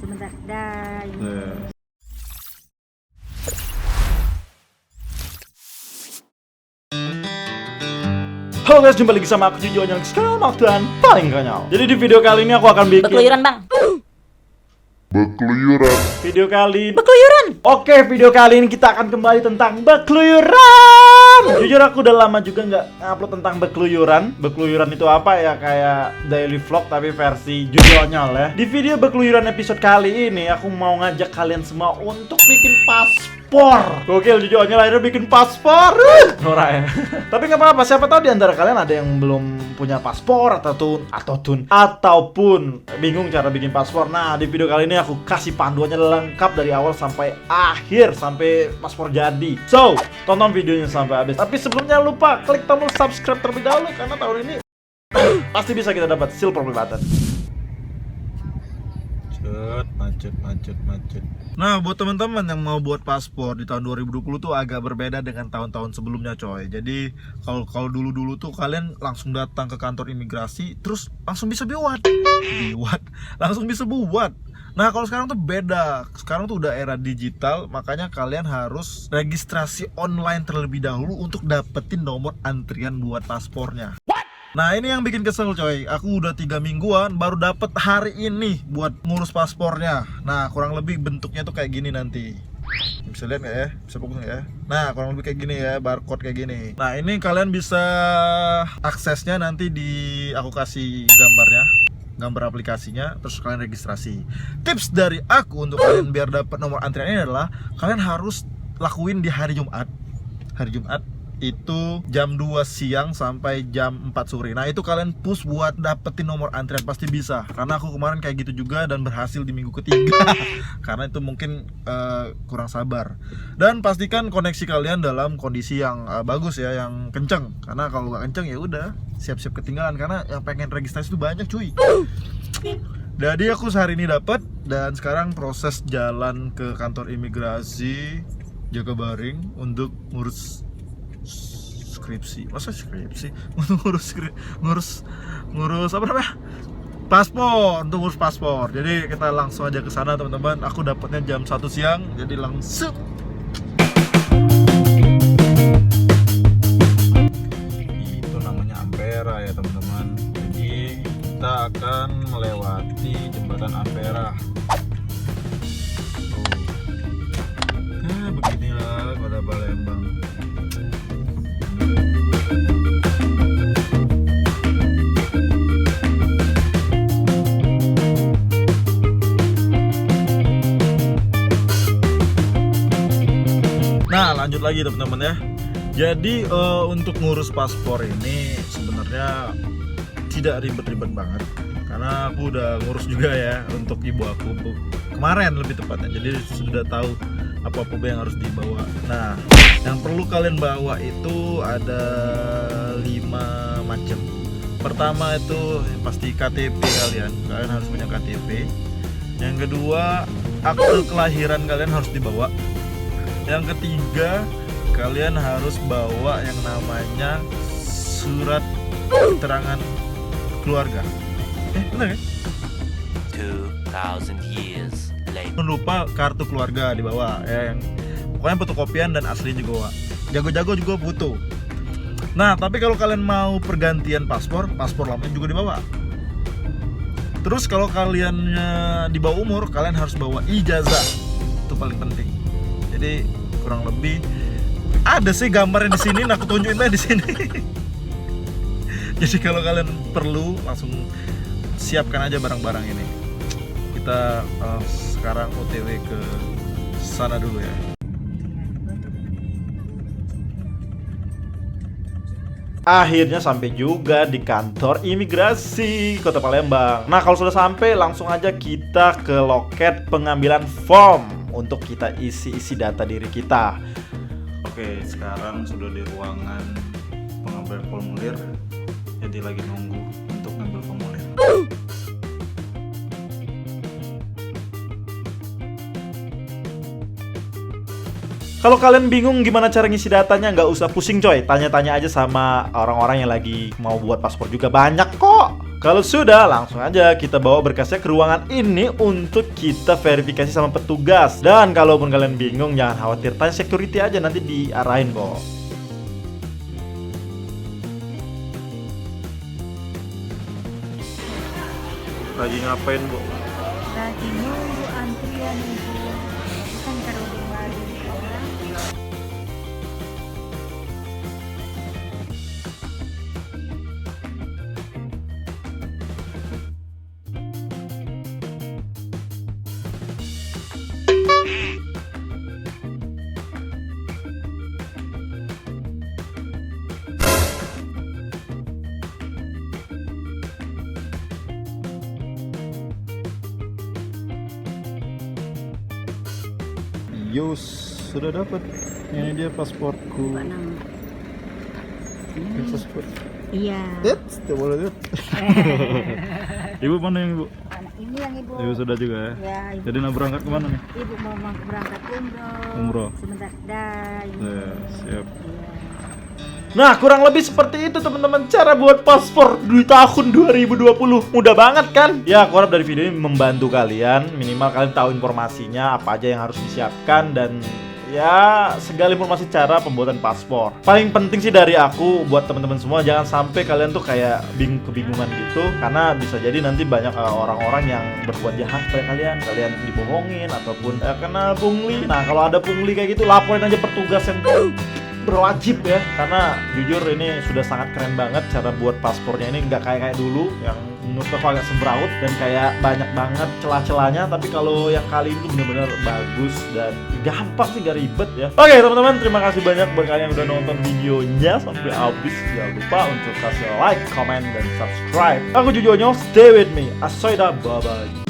Bentar, dah. Halo guys, jumpa lagi sama aku Jujo yang sekarang dan paling konyol. Jadi di video kali ini aku akan bikin Bekeluyuran, Bang. Bekeluyuran. Oke, video kali ini kita akan kembali tentang bekeluyuran. Jujur aku udah lama juga nggak upload tentang bekeluyuran. Bekeluyuran itu apa ya, kayak daily vlog tapi versi Jujonyol ya. Di video bekeluyuran episode kali ini aku mau ngajak kalian semua untuk bikin paspor. Gokil, Jujonyol akhirnya bikin paspor. Norak ya. Tapi nggak apa-apa, siapa tahu di antara kalian ada yang belum punya paspor ataupun bingung cara bikin paspor. Nah, di video kali ini aku kasih panduannya lengkap dari awal sampai akhir, sampai paspor jadi. So, tonton videonya sampai habis. Tapi sebelumnya lupa klik tombol subscribe terlebih dahulu karena tahun ini pasti bisa kita dapat silver play button. Macet. Nah, buat teman-teman yang mau buat paspor di tahun 2020 tuh agak berbeda dengan tahun-tahun sebelumnya, coy. Jadi, kalau dulu-dulu tuh kalian langsung datang ke kantor imigrasi terus langsung bisa buat. Langsung bisa buat. Nah, kalau sekarang tuh beda. Sekarang tuh udah era digital, makanya kalian harus registrasi online terlebih dahulu untuk dapetin nomor antrian buat paspornya. Nah, ini yang bikin kesel, coy. Aku udah 3 mingguan baru dapet hari ini buat ngurus paspornya. Nah, kurang lebih bentuknya tuh kayak gini nanti. Bisa lihat nggak ya? Bisa fokus nggak ya? Nah, kurang lebih kayak gini ya, barcode kayak gini. Nah, ini kalian bisa aksesnya nanti aku kasih gambar aplikasinya, terus kalian registrasi. Tips dari aku untuk kalian biar dapat nomor antriannya adalah kalian harus lakuin di hari Jumat. Hari Jumat itu jam 2 siang sampai jam 4 sore. Nah, itu kalian push buat dapetin nomor antrian, pasti bisa. Karena aku kemarin kayak gitu juga dan berhasil di minggu ketiga. Karena itu mungkin kurang sabar. Dan pastikan koneksi kalian dalam kondisi yang bagus ya, yang kenceng. Karena kalau nggak kenceng ya udah siap-siap ketinggalan, karena yang pengen registrasi itu banyak, cuy. Jadi aku sehari ini dapet, dan sekarang proses jalan ke kantor imigrasi Jakabaring untuk ngurus skripsi. Untuk ngurus apa namanya, paspor, untuk ngurus paspor. Jadi kita langsung aja ke sana, teman-teman. Aku dapatnya jam 1 siang, jadi langsung. Itu namanya Ampera ya, teman-teman. Jadi kita akan melewati jembatan Ampera. Beginilah kota Palembang. Nah, lanjut lagi teman-teman ya. Jadi untuk ngurus paspor ini sebenarnya tidak ribet-ribet banget, karena aku udah ngurus juga ya untuk ibu aku kemarin lebih tepatnya. Jadi sudah tahu apa-apa yang harus dibawa. Nah, yang perlu kalian bawa itu ada 5 macam. Pertama itu pasti KTP kalian harus punya KTP. Yang kedua, akte kelahiran kalian harus dibawa. Yang ketiga, kalian harus bawa yang namanya surat keterangan keluarga. Benar kan? 2000 years later. Jangan lupa kartu keluarga dibawa ya, yang pokoknya fotokopian dan asli juga. Jago-jago juga butuh. Nah, tapi kalau kalian mau pergantian paspor lamanya juga dibawa. Terus kalau kalian di bawah umur, kalian harus bawa ijazah. Itu paling penting. Jadi kurang lebih ada sih gambarnya di sini, aku tunjukin aja di sini. Jadi kalau kalian perlu, langsung siapkan aja barang-barang ini. Kita sekarang OTW ke sana dulu ya. Akhirnya sampai juga di kantor imigrasi Kota Palembang. Nah, kalau sudah sampai, langsung aja kita ke loket pengambilan form untuk kita isi data diri kita. Oke, sekarang sudah di ruangan pengambilan formulir. Jadi lagi nunggu untuk ngambil formulir. Kalau kalian bingung gimana cara ngisi datanya, nggak usah pusing coy. Tanya-tanya aja sama orang-orang yang lagi mau buat paspor juga, banyak kok. Kalau sudah, langsung aja kita bawa berkasnya ke ruangan ini untuk kita verifikasi sama petugas. Dan kalaupun kalian bingung, jangan khawatir, tanya security aja, nanti diarahin kok. Lagi ngapain, Bu? Lagi nunggu antrian ibu, kan kerudung lagi sekarang. Yus, sudah dapat. Ini dia pasportku. Pasport. Iya. Tidak boleh lihat. Ibu mana yang ibu? Anak ini yang ibu. Ibu sudah juga ya. Ya, ibu. Jadi nak berangkat kemana nih? Ibu mau berangkat umroh. Umroh. Sebentar dah. Ya, siap. Iya. Nah, kurang lebih seperti itu teman-teman cara buat paspor di tahun 2020. Mudah banget kan? Ya, aku harap dari video ini membantu kalian. Minimal kalian tahu informasinya, apa aja yang harus disiapkan, dan ya segala informasi cara pembuatan paspor. Paling penting sih dari aku buat teman-teman semua, jangan sampai kalian tuh kayak kebingungan gitu, karena bisa jadi nanti banyak orang-orang yang berbuat jahat pada kalian dibohongin ataupun kena pungli. Nah, kalau ada pungli kayak gitu, laporin aja petugas yang berwajib ya, karena jujur ini sudah sangat keren banget cara buat paspornya. Ini nggak kayak dulu yang menurut aku agak sembraut dan kayak banyak banget celah-celahnya, tapi kalau yang kali ini benar-benar bagus dan gampang sih, gak ribet ya. Oke teman-teman, terima kasih banyak buat kalian yang udah nonton videonya sampai habis. Jangan lupa untuk kasih like, comment, dan subscribe. Aku Jujonyo, stay with me. Asoida, bye bye.